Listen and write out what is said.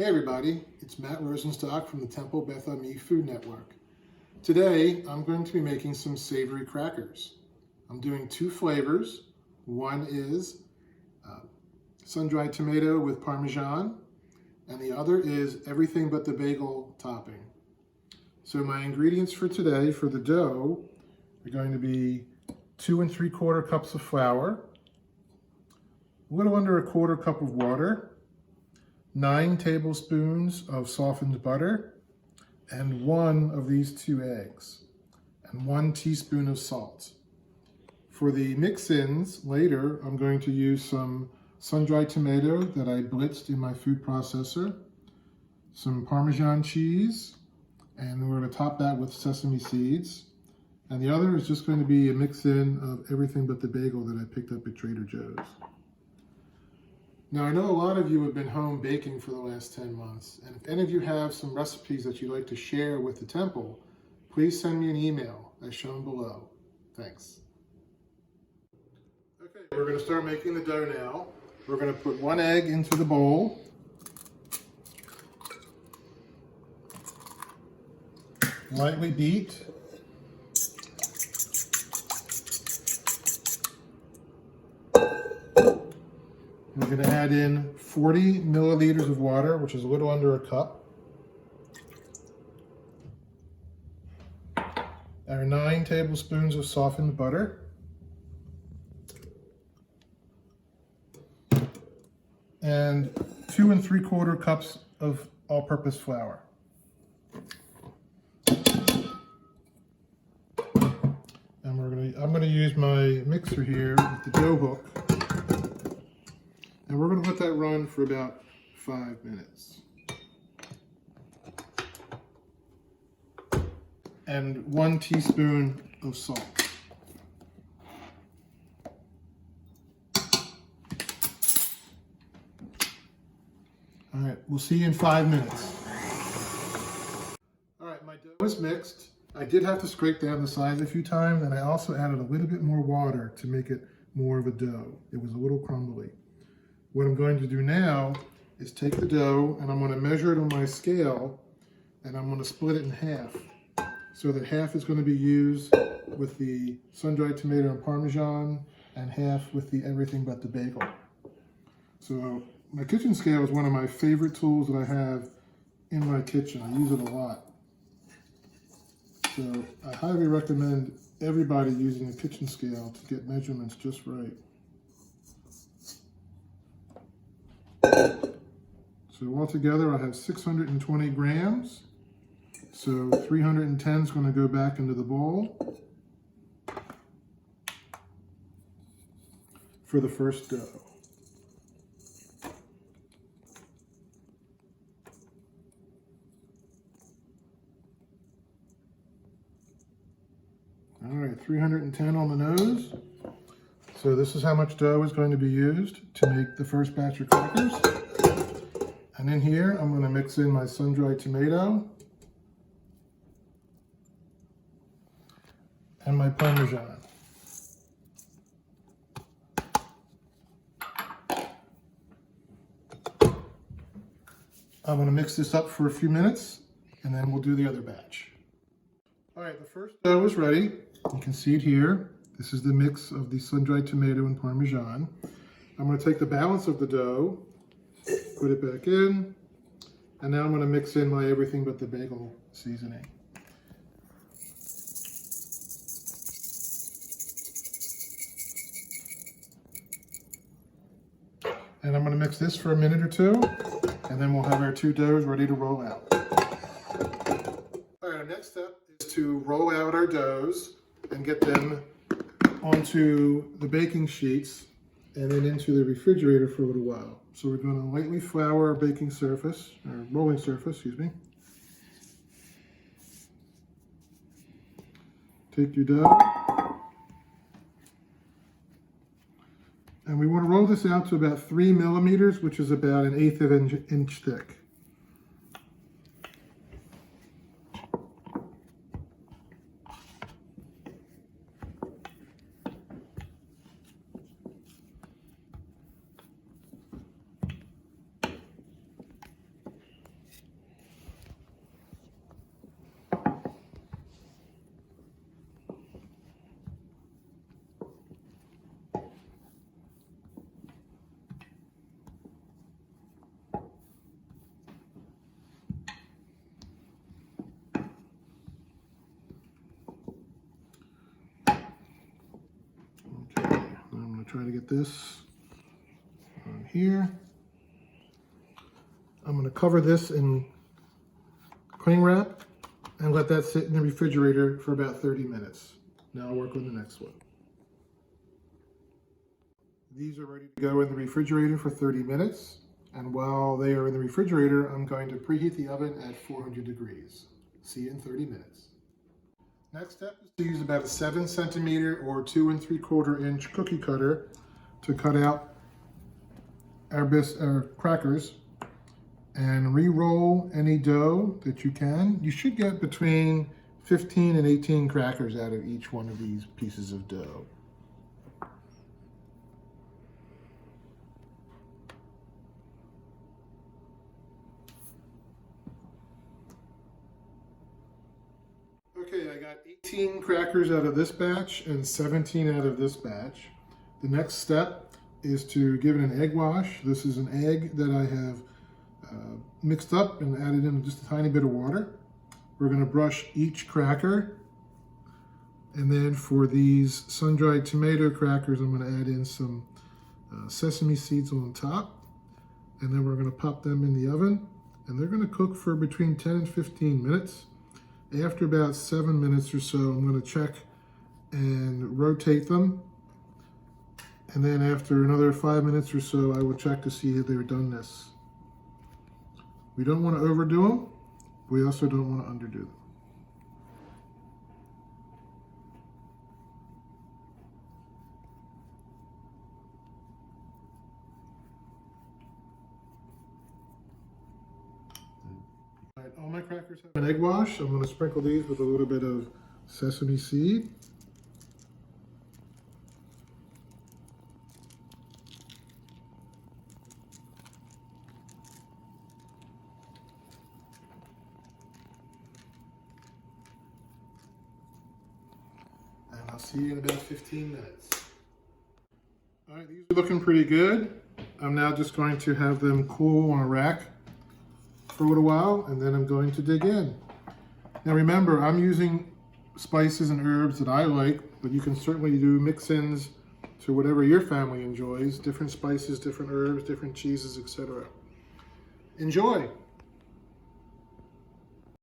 Hey everybody, it's Matt Rosenstock from the Temple Beth Ami Food Network. Today I'm going to be making some savory crackers. I'm doing two flavors. One is sun-dried tomato with Parmesan, and the other is everything but the bagel topping. So my ingredients for today for the dough are going to be 2 3/4 cups of flour, a little under 1/4 cup of water, 9 tablespoons of softened butter, and 1 of these 2 eggs, and 1 teaspoon of salt. For the mix-ins later, I'm going to use some sun-dried tomato that I blitzed in my food processor, some Parmesan cheese, and we're going to top that with sesame seeds. And the other is just going to be a mix-in of everything but the bagel that I picked up at Trader Joe's. Now, I know a lot of you have been home baking for the last 10 months, and if any of you have some recipes that you'd like to share with the Temple, please send me an email as shown below. Thanks. Okay, we're going to start making the dough now. We're going to put 1 egg into the bowl. Lightly beat. We're going to add in 40 milliliters of water, which is a little under a cup. Our 9 tablespoons of softened butter. And 2 3/4 cups of all-purpose flour. And I'm going to use my mixer here with the dough hook. And we're going to let that run for about 5 minutes. And 1 teaspoon of salt. All right, we'll see you in 5 minutes. All right, my dough is mixed. I did have to scrape down the sides a few times, and I also added a little bit more water to make it more of a dough. It was a little crumbly. What I'm going to do now is take the dough and I'm going to measure it on my scale, and I'm going to split it in half so that half is going to be used with the sun-dried tomato and Parmesan and half with the everything but the bagel. So my kitchen scale is one of my favorite tools that I have in my kitchen. I use it a lot. So I highly recommend everybody using a kitchen scale to get measurements just right. So altogether I have 620 grams. So 310 is going to go back into the bowl for the first dough. All right, 310 on the nose. So this is how much dough is going to be used to make the first batch of crackers. And in here, I'm going to mix in my sun-dried tomato and my Parmesan. I'm going to mix this up for a few minutes, and then we'll do the other batch. All right, the first dough is ready. You can see it here. This is the mix of the sun-dried tomato and Parmesan. I'm going to take the balance of the dough, put it back in, and now I'm going to mix in my everything but the bagel seasoning. And I'm going to mix this for a minute or two, and then we'll have our 2 doughs ready to roll out. All right, our next step is to roll out our doughs and get them onto the baking sheets and then into the refrigerator for a little while. So we're going to lightly flour our baking surface, or rolling surface, excuse me. Take your dough. And we want to roll this out to about 3 millimeters, which is about 1/8 of an inch thick. going to try to get this on here. I'm going to cover this in cling wrap and let that sit in the refrigerator for about 30 minutes. Now I'll work on the next one. These are ready to go in the refrigerator for 30 minutes. And while they are in the refrigerator, I'm going to preheat the oven at 400 degrees. See you in 30 minutes. Next step is to use about a 7 centimeter or 2 3/4 inch cookie cutter to cut out our crackers and re-roll any dough that you can. You should get between 15 and 18 crackers out of each one of these pieces of dough. Okay, I got 18 crackers out of this batch and 17 out of this batch. The next step is to give it an egg wash. This is an egg that I have mixed up and added in just a tiny bit of water. We're going to brush each cracker. And then for these sun-dried tomato crackers, I'm going to add in some sesame seeds on top. And then we're going to pop them in the oven. And they're going to cook for between 10 and 15 minutes. After about 7 minutes or so, I'm going to check and rotate them. And then after another 5 minutes or so, I will check to see if they're done this. We don't want to overdo them. We also don't want to underdo them. All right, all my crackers have an egg wash. I'm going to sprinkle these with a little bit of sesame seed. And I'll see you in about 15 minutes. All right, these are looking pretty good. I'm now just going to have them cool on a rack for a little while, and then I'm going to dig in. Now remember, I'm using spices and herbs that I like, but you can certainly do mix-ins to whatever your family enjoys, different spices, different herbs, different cheeses, etc. Enjoy!